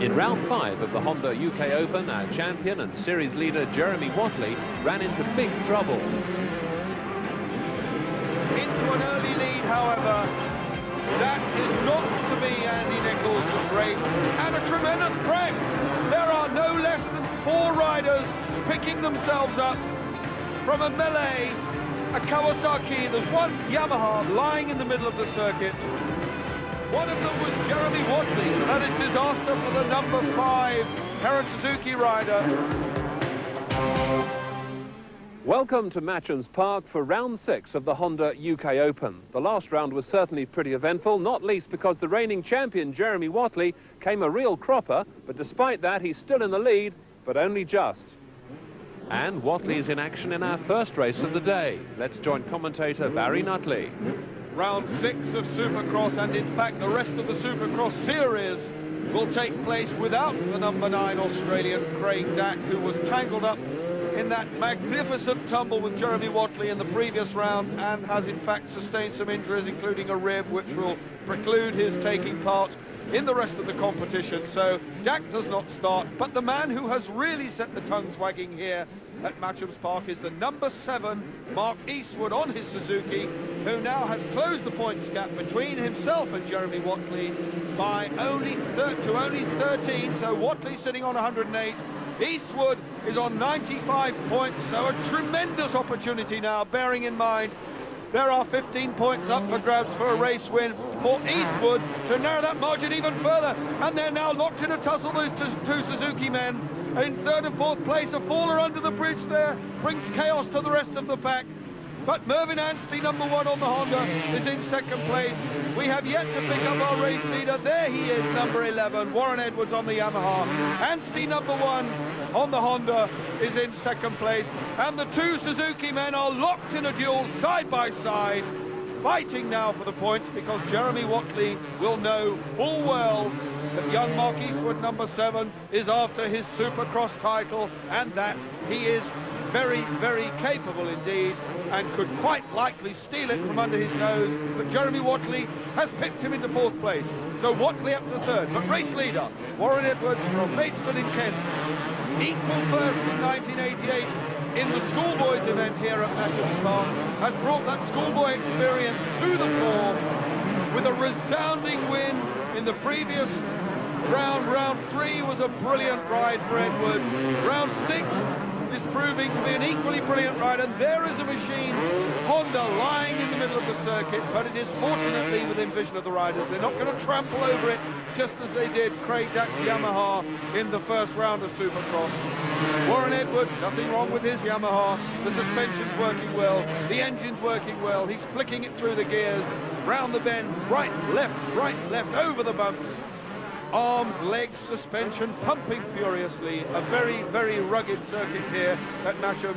In round 5 of the Honda UK Open, our champion and series leader Jeremy Watley ran into big trouble. Into an early lead, however. That is not to be Andy Nicholls' race, and a tremendous prank. There are no less than 4 riders picking themselves up from a melee, a Kawasaki. There's one Yamaha lying in the middle of the circuit. One of them was Jeremy Watley, so that is disaster for the number 5 Karen Suzuki rider. Welcome to Matchams Park for round 6 of the Honda UK Open. The last round was certainly pretty eventful, not least because the reigning champion Jeremy Watley came a real cropper, but despite that he's still in the lead, but only just. And Watley is in action in our first race of the day. Let's join commentator Barry Nutley. Round 6 of Supercross, and in fact the rest of the Supercross series will take place without the number 9 Australian Craig Dack, who was tangled up in that magnificent tumble with Jeremy Watley in the previous round and has in fact sustained some injuries, including a rib, which will preclude his taking part in the rest of the competition. So Dack does not start, but the man who has really set the tongues wagging here at Matchams Park is the number 7 Mark Eastwood on his Suzuki, who now has closed the points gap between himself and Jeremy Watley by only 13. So Watley sitting on 108, Eastwood is on 95 points, so a tremendous opportunity now, bearing in mind there are 15 points up for grabs for a race win for Eastwood to narrow that margin even further, and they're now locked in a tussle, those two Suzuki men. In 3rd and 4th place, a faller under the bridge there brings chaos to the rest of the pack. But Mervyn Anstey, number 1 on the Honda, is in 2nd place. We have yet to pick up our race leader. There he is, number 11, Warren Edwards on the Yamaha. Anstey, number 1 on the Honda, is in 2nd place. And the 2 Suzuki men are locked in a duel side by side, fighting now for the points, because Jeremy Watley will know full well that young Mark Eastwood, number 7, is after his Supercross title, and that he is very, very capable indeed, and could quite likely steal it from under his nose, but Jeremy Watley has picked him into 4th place. So Watley up to 3rd, but race leader Warren Edwards from Maidstone in Kent, equal first in 1988 in the Schoolboys event here at Matchams Park, has brought that Schoolboy experience to the fore with a resounding win in the previous round. Round 3 was a brilliant ride for Edwards. Round 6 is proving to be an equally brilliant ride, and there is a machine, Honda, lying in the middle of the circuit, but it is fortunately within vision of the riders. They're not going to trample over it just as they did Craig Dack's Yamaha in the first round of Supercross. Warren Edwards, nothing wrong with his Yamaha. The suspension's working well, the engine's working well, he's flicking it through the gears, round the bends, right, left, over the bumps. Arms, legs, suspension pumping furiously. A very, very rugged circuit here at Matchams.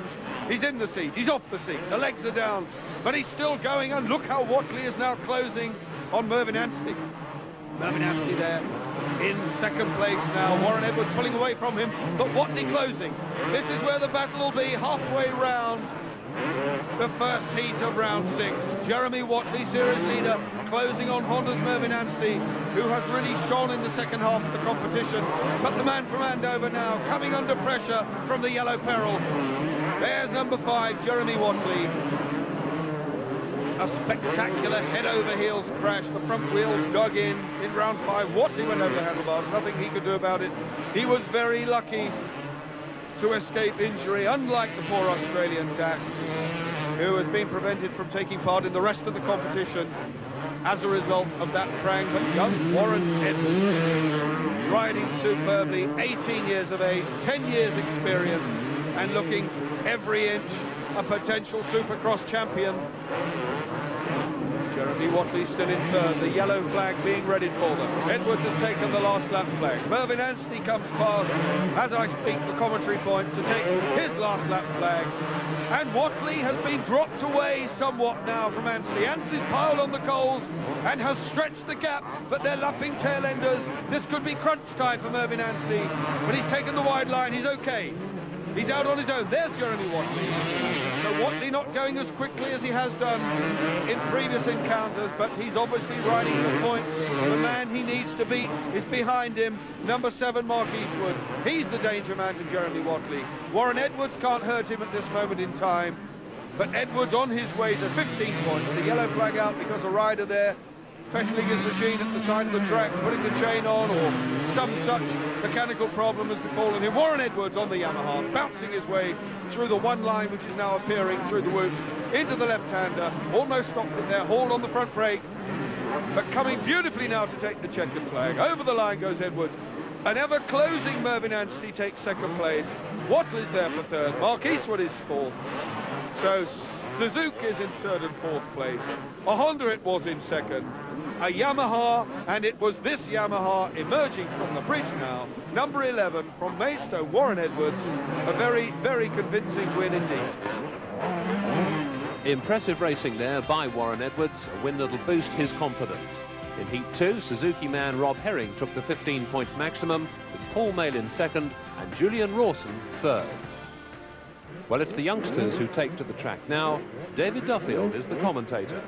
He's in the seat, he's off the seat, the legs are down, but he's still going, and look how Watley is now closing on Mervyn Anstey. Mervyn Anstey there in 2nd place now. Warren Edwards pulling away from him, but Watley closing. This is where the battle will be, halfway round the first heat of round 6. Jeremy Watley, series leader, closing on Honda's Mervyn Anstey, who has really shone in the second half of the competition. But the man from Andover now, coming under pressure from the yellow peril. There's number 5, Jeremy Watley. A spectacular head-over-heels crash. The front wheel dug in round 5. Watley went over the handlebars, nothing he could do about it. He was very lucky to escape injury, unlike the poor Australian Dack, who has been prevented from taking part in the rest of the competition as a result of that prank. But young Warren Edwards, riding superbly, 18 years of age, 10 years experience, and looking every inch a potential Supercross champion. Jeremy Watley still in 3rd, the yellow flag being readied for them. Edwards has taken the last lap flag. Mervyn Anstey comes past, as I speak, the commentary point, to take his last lap flag. And Watley has been dropped away somewhat now from Anstey. Anstey's piled on the coals and has stretched the gap, but they're lapping tail enders. This could be crunch time for Mervyn Anstey, but he's taken the wide line, he's okay. He's out on his own. There's Jeremy Watley. So Watley not going as quickly as he has done in previous encounters, but he's obviously riding for points. The man he needs to beat is behind him, number 7, Mark Eastwood. He's the danger man to Jeremy Watley. Warren Edwards can't hurt him at this moment in time, but Edwards on his way to 15 points. The yellow flag out because a rider there fettling his machine at the side of the track, putting the chain on, or some such mechanical problem has befallen him. Warren Edwards on the Yamaha, bouncing his way through the one line which is now appearing through the whoops, into the left-hander, almost stopped it there, hauled on the front brake, but coming beautifully now to take the checkered flag. Over the line goes Edwards. An ever-closing Mervyn Anstey takes second place. Watley's there for third. Mark Eastwood is fourth. So Suzuki is in third and fourth place. A Honda it was in second. A Yamaha, and it was this Yamaha emerging from the bridge now. Number 11 from Maidstone, Warren Edwards. A very, very convincing win indeed. Impressive racing there by Warren Edwards, a win that'll boost his confidence. In Heat 2, Suzuki man Rob Herring took the 15-point maximum, with Paul Malin second and Julian Rawson third. Well, it's the youngsters who take to the track now. David Duffield is the commentator.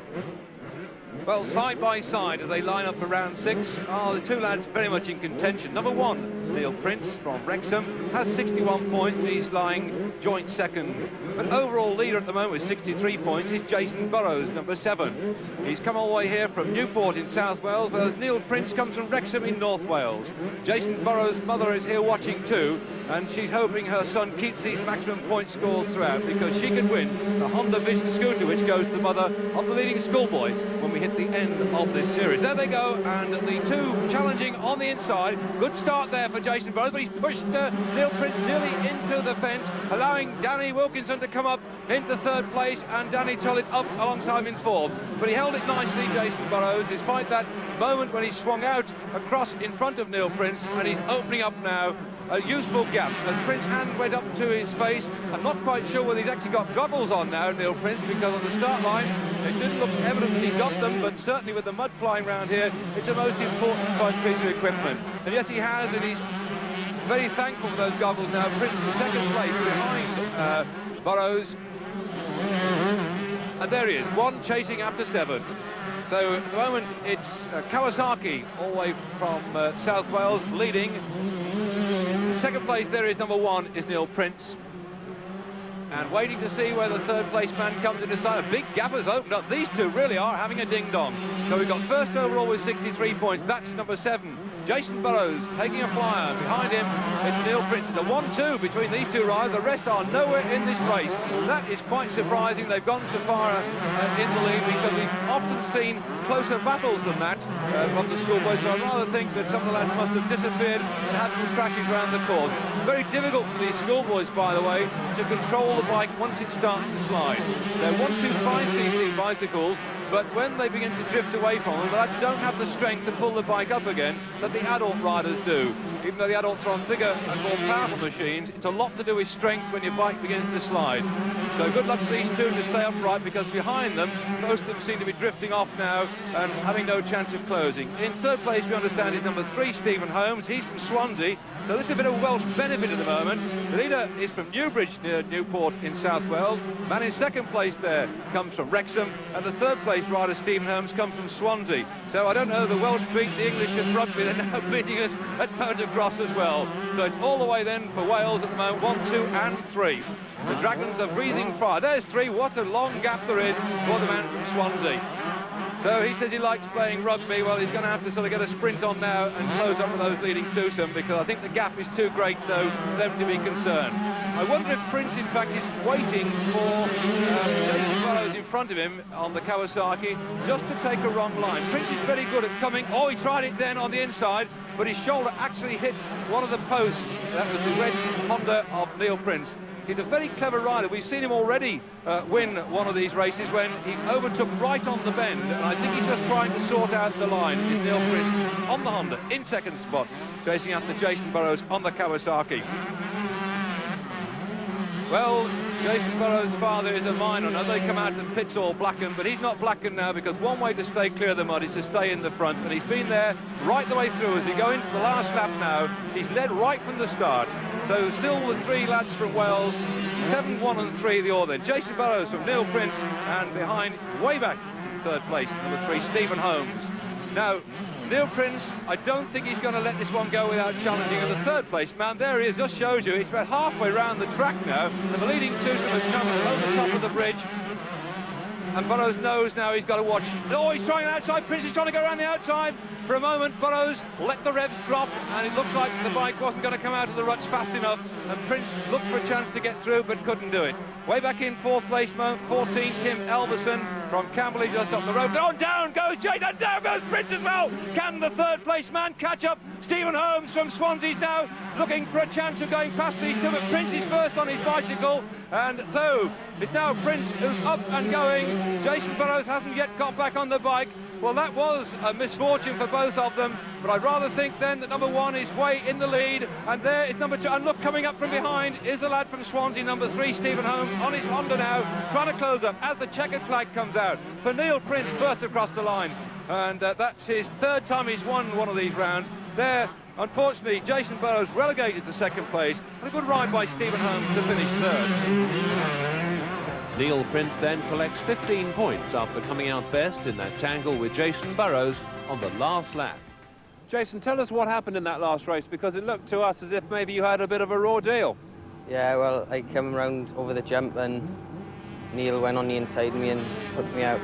Well, side by side as they line up for round 6 are the two lads very much in contention. Number 1, Neil Prince from Wrexham, has 61 points. He's lying joint second. But overall leader at the moment with 63 points is Jason Burrows, number 7. He's come all the way here from Newport in South Wales, whereas Neil Prince comes from Wrexham in North Wales. Jason Burrows' mother is here watching too, and she's hoping her son keeps these maximum point scores throughout, because she could win the Honda Vision scooter, which goes to the mother of the leading Schoolboy when we hit the end of this series. There they go, and the two challenging on the inside. Good start there for Jason Burrows, but he's pushed Neil Prince nearly into the fence, allowing Danny Wilkinson to come up into third place, and Danny Tullett up alongside him in fourth. But he held it nicely, Jason Burrows, despite that moment when he swung out across in front of Neil Prince, and he's opening up now a useful gap as Prince's hand went up to his face. I'm not quite sure whether he's actually got goggles on now, Neil Prince, because on the start line it didn't look evident that he got them, but certainly with the mud flying around here, it's a most important piece of equipment. And yes, he has, and he's very thankful for those goggles now. Prince in second place behind Burrows. And there he is, 1 chasing after 7. So at the moment it's Kawasaki all the way from South Wales leading. Second place there is number 1 is Neil Prince. And waiting to see where the third place man comes to decide. A big gap has opened up. These two really are having a ding-dong. So we've got first overall with 63 points. That's number 7. Jason Burrows taking a flyer. Behind him, it's Neil Prince. It's a 1-2 between these two riders. The rest are nowhere in this race. That is quite surprising. They've gone so far in the lead, because we've often seen closer battles than that from the Schoolboy. So I rather think that some of the lads must have disappeared and had some crashes around the course. Very difficult for these Schoolboys, by the way, to control the bike once it starts to slide. They're 125cc bicycles, but when they begin to drift away from them, the lads don't have the strength to pull the bike up again that the adult riders do. Even though the adults are on bigger and more powerful machines, it's a lot to do with strength when your bike begins to slide. So good luck to these two to stay upright, because behind them, most of them seem to be drifting off now and having no chance of closing. In third place, we understand, is number 3, Stephen Holmes. He's from Swansea, so this is a bit of Welsh benefit at the moment. The leader is from Newbridge, near Newport in South Wales. Man in second place there comes from Wrexham, and the third place rider, Stephen Holmes, comes from Swansea. So I don't know, the Welsh beat the English at rugby, they're now beating us at motocross as well. So it's all the way then for Wales at the moment, 1, 2 and 3. The Dragons are breathing fire. There's 3, what a long gap there is for the man from Swansea. So he says he likes playing rugby. Well, he's going to have to sort of get a sprint on now and close up with those leading twosome, because I think the gap is too great, though, for them to be concerned. I wonder if Prince, in fact, is waiting for Jason Burrows in front of him on the Kawasaki just to take a wrong line. Prince is very good at coming. Oh, he tried it then on the inside, but his shoulder actually hit one of the posts. That was the red Honda of Neil Prince. He's a very clever rider. We've seen him already win one of these races when he overtook right on the bend, and I think he's just trying to sort out the line. Is Neil Prince on the Honda in second spot, chasing after Jason Burrows on the Kawasaki. Well, Jason Burrows' father is a miner. Now they come out and pits all blackened, but he's not blackened now, because one way to stay clear of the mud is to stay in the front, and he's been there right the way through. As we go into the last lap now, he's led right from the start. So still the 3 lads from Wales 7, 1 and 3 the order. Jason Burrows from Neil Prince, and behind, way back in third place, number 3, Stephen Holmes. Now, Neil Prince, I don't think he's going to let this one go without challenging. And the third place man, there he is, just shows you, it's about halfway around the track now, and the leading two have come over the top of the bridge. And Burrows knows now he's got to watch. Oh, he's trying an outside. Prince is trying to go around the outside. For a moment, Burrows let the revs drop, and it looked like the bike wasn't going to come out of the ruts fast enough, and Prince looked for a chance to get through, but couldn't do it. Way back in fourth place, 14, Tim Elverson from Camberley, just up the road. Oh, down goes Jade, and down goes Prince as well. Can the third place man catch up? Stephen Holmes from Swansea's now looking for a chance of going past these two, but Prince is first on his bicycle, and so it's now Prince who's up and going. Jason Burrows hasn't yet got back on the bike. Well, that was a misfortune for both of them, but I'd rather think then that number 1 is way in the lead, and there is number 2, and look, coming up from behind is the lad from Swansea, number 3, Stephen Holmes, on his Honda now, trying to close up as the checkered flag comes out. For Neil Prince, first across the line, and that's his third time he's won one of these rounds. There, unfortunately, Jason Burrows relegated to second place, and a good ride by Stephen Holmes to finish third. Neil Prince then collects 15 points after coming out best in that tangle with Jason Burrows on the last lap. Jason, tell us what happened in that last race, because it looked to us as if maybe you had a bit of a raw deal. Yeah, well, I came around over the jump and Neil went on the inside of me and took me out.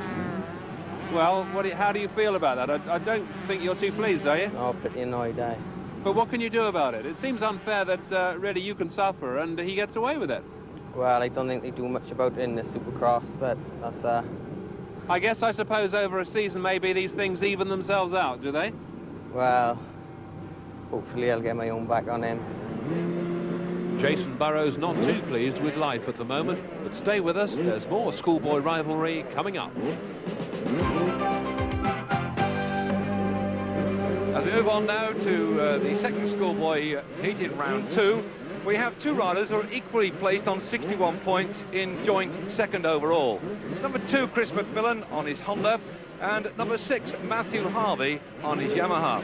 Well, how do you feel about that? I don't think you're too pleased, are you? Oh, pretty annoyed, eh? But what can you do about it? It seems unfair that really you can suffer and he gets away with it. Well, I don't think they do much about it in the Supercross, but that's... I suppose over a season maybe these things even themselves out, do they? Well, hopefully I'll get my own back on him. Jason Burrows not too pleased with life at the moment, but stay with us, there's more schoolboy rivalry coming up. As we move on now to the second schoolboy heat in round 2, we have two riders who are equally placed on 61 points in joint second overall. Number 2, Chris McMillan on his Honda, and number 6, Matthew Harvey on his Yamaha.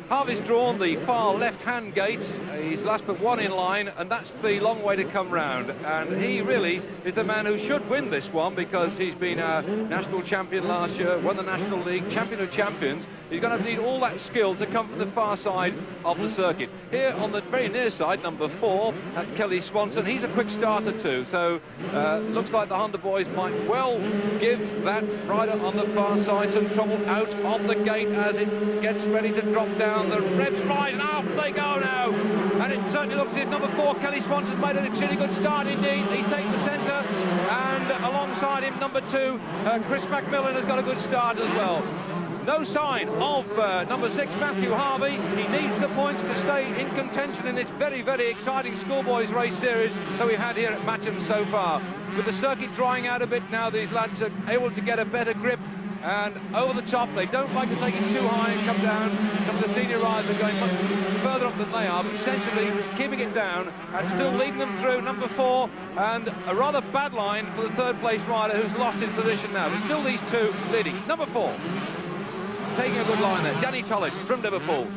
Harvey's drawn the far left-hand gate. He's last but one in line, and that's the long way to come round. And he really is the man who should win this one, because he's been a national champion last year, won the National League, champion of champions. He's going to need all that skill to come from the far side of the circuit. Here on the very near side, number 4, that's Kelly Swanson. He's a quick starter too, so looks like the Honda boys might well give that rider on the far side some trouble out of the gate as it gets ready to drop down. The revs rise, and off they go now. And it certainly looks as if number 4, Kelly Swanson's made an extremely good start indeed. He's taken the centre, and alongside him, number 2, Chris McMillan has got a good start as well. No sign of number 6, Matthew Harvey. He needs the points to stay in contention in this very, very exciting Schoolboys race series that we've had here at Matchams so far. With the circuit drying out a bit now, these lads are able to get a better grip, and over the top. They don't like to take it too high and come down. Some of the senior riders are going much further up than they are, but essentially keeping it down and still leading them through. Number 4, and a rather bad line for the third place rider who's lost his position now, but still these two leading. Number 4, taking a good line there, Danny Tullich from Liverpool,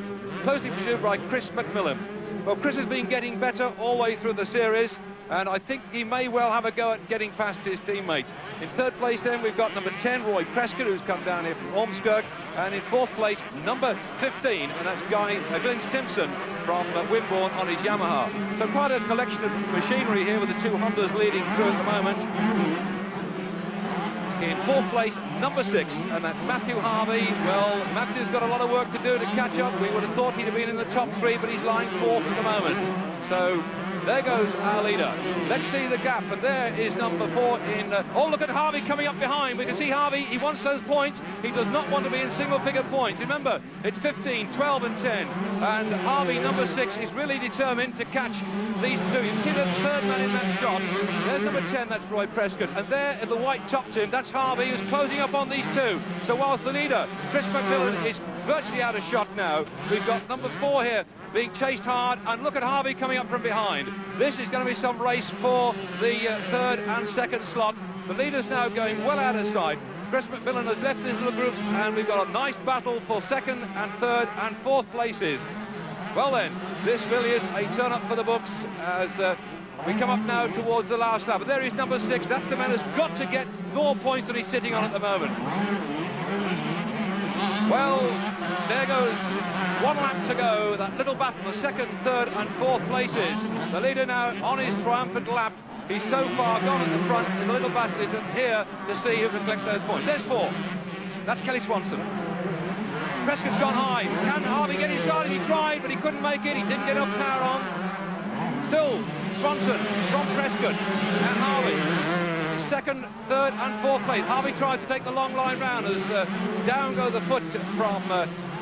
closely pursued by Chris McMillan. Well, Chris has been getting better all the way through the series, and I think he may well have a go at getting past his teammates. In third place then we've got number 10, Roy Prescott, who's come down here from Ormskirk, and in fourth place number 15, and that's Glenn Stimson from Wimborne on his Yamaha. So quite a collection of machinery here with the two Hondas leading through at the moment. In fourth place, number 6, and that's Matthew Harvey. Well, Matthew's got a lot of work to do to catch up. We would have thought he'd have been in the top 3, but he's lying 4th at the moment. So there goes our leader. Let's see the gap, and there is number 4 in... oh, look at Harvey coming up behind. We can see Harvey, he wants those points. He does not want to be in single-figure points. Remember, it's 15, 12 and 10. And Harvey, number 6, is really determined to catch these two. You can see the third man in that shot. There's number 10, that's Roy Prescott. And there in the white top trim, that's Harvey, who's closing up on these two. So whilst the leader, Chris McMillan, is virtually out of shot now, we've got number 4 here being chased hard, and look at Harvey coming up from behind. This is going to be some race for the third and second slot. The leader's now going well out of sight. Chris McMillan has left his little group, and we've got a nice battle for second and third and fourth places. Well then, this really is a turn-up for the books as we come up now towards the last lap. But there is number 6. That's the man who's got to get more points than he's sitting on at the moment. Well, there goes 1 lap to go. That little battle, the 2nd, 3rd and 4th places. The leader now on his triumphant lap. He's so far gone at the front, and the little battle is here to see who can collect those points. There's 4. That's Kelly Swanson. Prescott's gone high. Can Harvey get inside? He tried, but he couldn't make it. He didn't get enough power on. Still, Swanson from Prescott and Harvey. 2nd, 3rd and 4th place. Harvey tried to take the long line round as down goes the foot from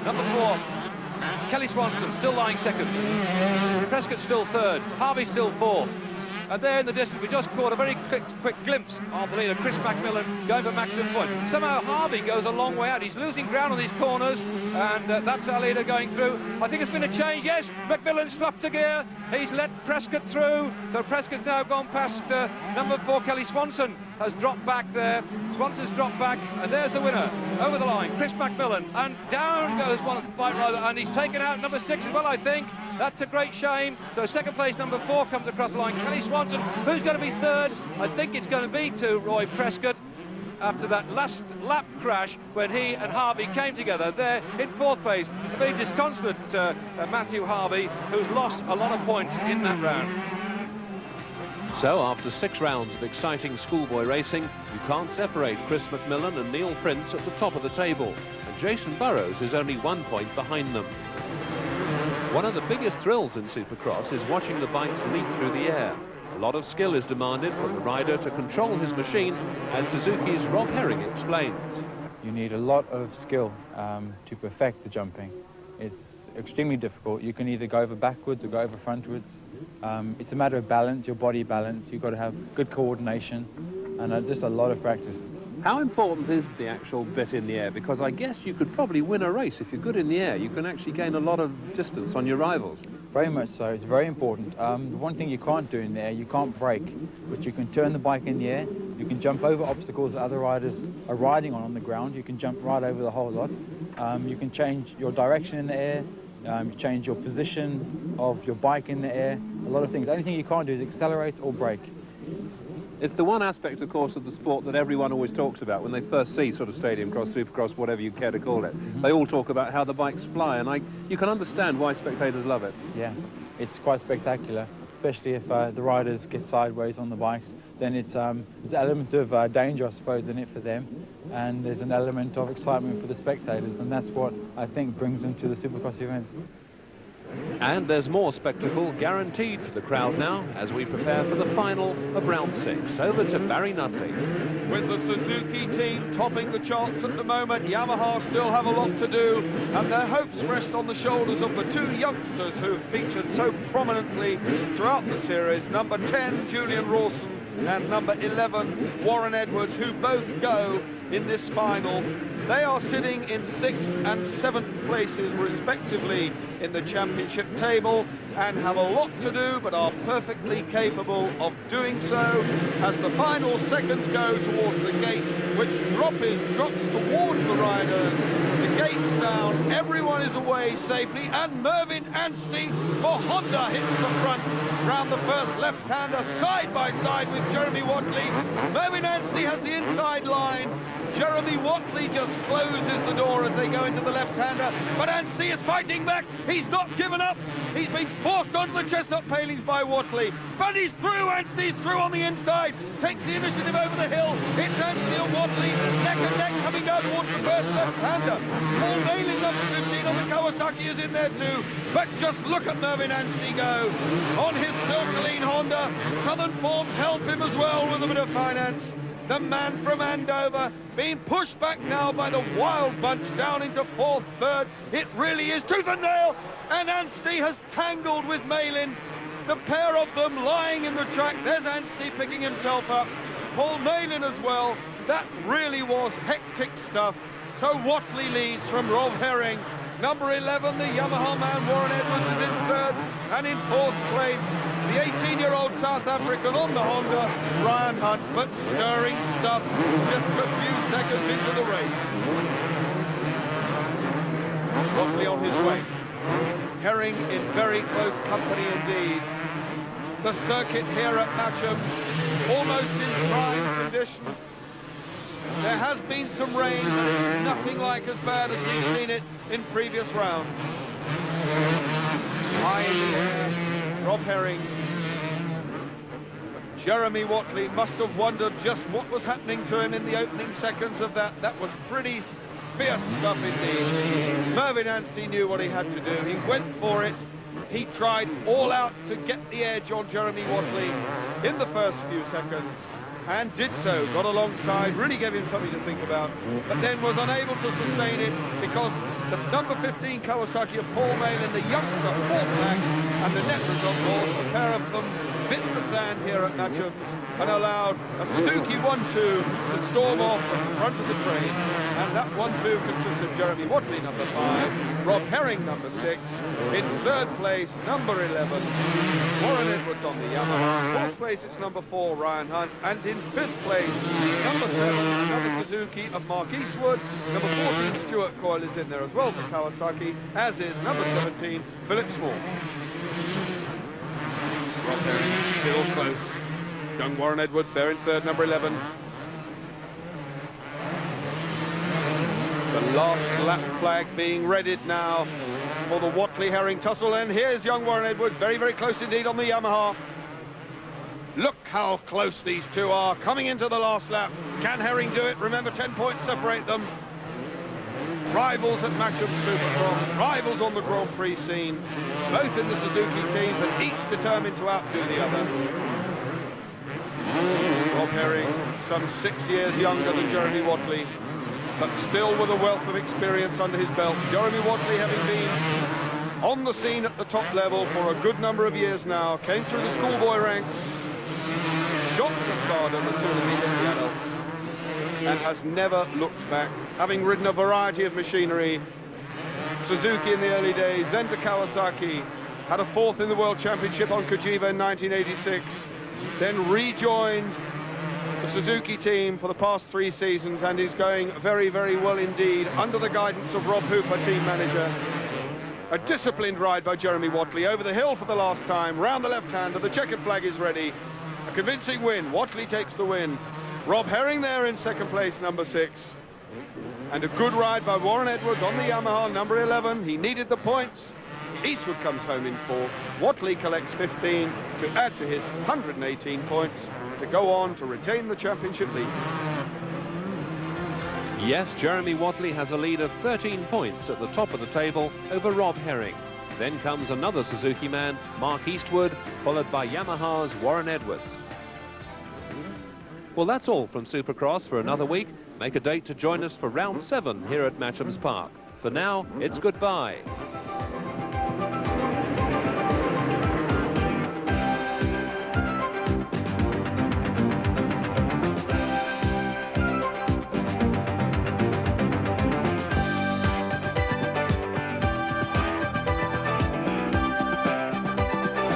number 4. Kelly Swanson still lying 2nd. Prescott still 3rd. Harvey still 4th. And there in the distance, we just caught a very quick glimpse of the leader, Chris McMillan, going for maximum point. Somehow Harvey goes a long way out. He's losing ground on these corners, and that's our leader going through. I think it's been a change, yes. McMillan's fluffed a gear. He's let Prescott through. So Prescott's now gone past number 4, Kelly Swanson, has dropped back there. Swanson's dropped back, and there's the winner. Over the line, Chris McMillan, and down goes one of the fight rider, and he's taken out number 6 as well, I think. That's a great shame. So 2nd place, number 4 comes across the line. Kelly Swanson, who's going to be 3rd? I think it's going to be to Roy Prescott after that last lap crash when he and Harvey came together there in 4th place. A very disconsolate Matthew Harvey, who's lost a lot of points in that round. So, after 6 rounds of exciting schoolboy racing, you can't separate Chris McMillan and Neil Prince at the top of the table, and Jason Burrows is only 1 point behind them. One of the biggest thrills in Supercross is watching the bikes leap through the air. A lot of skill is demanded from the rider to control his machine, as Suzuki's Rob Herring explains. You need a lot of skill to perfect the jumping. It's extremely difficult. You can either go over backwards or go over frontwards. It's a matter of balance, your body balance. You've got to have good coordination and just a lot of practice. How important is the actual bit in the air? Because I guess you could probably win a race. If you're good in the air, you can actually gain a lot of distance on your rivals. Very much so. It's very important. The one thing you can't do in the air, you can't brake, but you can turn the bike in the air. You can jump over obstacles that other riders are riding on the ground. You can jump right over the whole lot. You can change your direction in the air. Change your position of your bike in the air. A lot of things. The only thing you can't do is accelerate or brake. It's the one aspect, of course, of the sport that everyone always talks about when they first see sort of stadium cross, supercross, whatever you care to call it. They all talk about how the bikes fly, and you can understand why spectators love it. Yeah, it's quite spectacular, especially if the riders get sideways on the bikes. Then there's an element of danger, I suppose, in it for them, and there's an element of excitement for the spectators, and that's what I think brings them to the Supercross events. And there's more spectacle guaranteed for the crowd now as we prepare for the final of round 6. Over to Barry Nutley. With the Suzuki team topping the charts at the moment, Yamaha still have a lot to do, and their hopes rest on the shoulders of the 2 youngsters who've featured so prominently throughout the series, number 10, Julian Rawson, and number 11, Warren Edwards, who both go in this final. They are sitting in 6th and 7th places respectively in the championship table and have a lot to do, but are perfectly capable of doing so as the final seconds go towards the gate, which drops towards the riders. The gate's down, everyone is away safely, and Mervyn Anstey for Honda hits the front round the first left-hander side by side with Jeremy Watley. Mervyn Anstey has the inside line. Jeremy Watley just closes the door as they go into the left-hander, but Anstey is fighting back. He's not given up. He's been forced onto the chestnut palings by Watley, but he's through. Anstey's through on the inside, takes the initiative over the hill. It's Anstey and Watley, neck and neck, coming down towards the first left-hander. Paul Nailing, number 15 on the Kawasaki, is in there too, but just look at Mervyn Anstey go on his Silverline Honda. Southern Forms help him as well with a bit of finance. The man from Andover being pushed back now by the Wild Bunch down into 4th, 3rd. It really is tooth and nail, and Anstey has tangled with Malin. The pair of them lying in the track. There's Anstey picking himself up. Paul Malin as well. That really was hectic stuff. So Watley leads from Rob Herring. Number 11, the Yamaha man, Warren Edwards, is in 3rd, and in 4th place, the 18-year-old South African on the Honda, Ryan Hunt, but stirring stuff just a few seconds into the race. Watley on his way. Herring in very close company indeed. The circuit here at Matchams, almost in prime condition. There has been some rain, but it's nothing like as bad as we've seen it in previous rounds. High in the air, Rob Herring. Jeremy Watley must have wondered just what was happening to him in the opening seconds of that. That was pretty fierce stuff indeed. Mervyn Anstey knew what he had to do. He went for it. He tried all out to get the edge on Jeremy Watley in the first few seconds, and did so, got alongside, really gave him something to think about, but then was unable to sustain it because the number 15 Kawasaki of Paul Malin, the youngster, fought back, and the net result was a pair of them bit the sand here at Matchams and allowed a Suzuki 1-2 to storm off at the front of the train. And that 1-2 consists of Jeremy Watley, number 5, Rob Herring, number 6, in third place, number 11, Warren Edwards on the Yamaha, fourth place it's number 4, Ryan Hunt, and in fifth place, number 7, another Suzuki of Mark Eastwood, number 14, Stuart Coyle is in there as well for Kawasaki, as is number 17, Philip Small. Rob Herring still close. Young Warren Edwards there in third, number 11. The last lap flag being readied now for the Watley-Herring tussle, and here's young Warren Edwards, very, very close indeed on the Yamaha. Look how close these two are, coming into the last lap. Can Herring do it? Remember, 10 points separate them. Rivals at Matchams Supercross, rivals on the Grand Prix scene, both in the Suzuki team, but each determined to outdo the other. Rob Herring, some 6 years younger than Jeremy Watley, but still with a wealth of experience under his belt. Jeremy Watley, having been on the scene at the top level for a good number of years now, came through the schoolboy ranks, shot to stardom as soon as he hit the adults, and has never looked back, having ridden a variety of machinery. Suzuki in the early days, then to Kawasaki, had a fourth in the World Championship on Kojiva in 1986, then rejoined the Suzuki team for the past 3 seasons, and is going very, very well indeed under the guidance of Rob Hooper, team manager. A disciplined ride by Jeremy Watley over the hill for the last time, round the left-hander, the checkered flag is ready. A convincing win, Watley takes the win. Rob Herring there in second place, number 6. And a good ride by Warren Edwards on the Yamaha, number 11. He needed the points. Eastwood comes home in 4th. Watley collects 15 to add to his 118 points to go on to retain the championship lead. Yes, Jeremy Watley has a lead of 13 points at the top of the table over Rob Herring. Then comes another Suzuki man, Mark Eastwood, followed by Yamaha's Warren Edwards. Well, that's all from Supercross for another week. Make a date to join us for round 7 here at Matchams Park. For now, it's goodbye.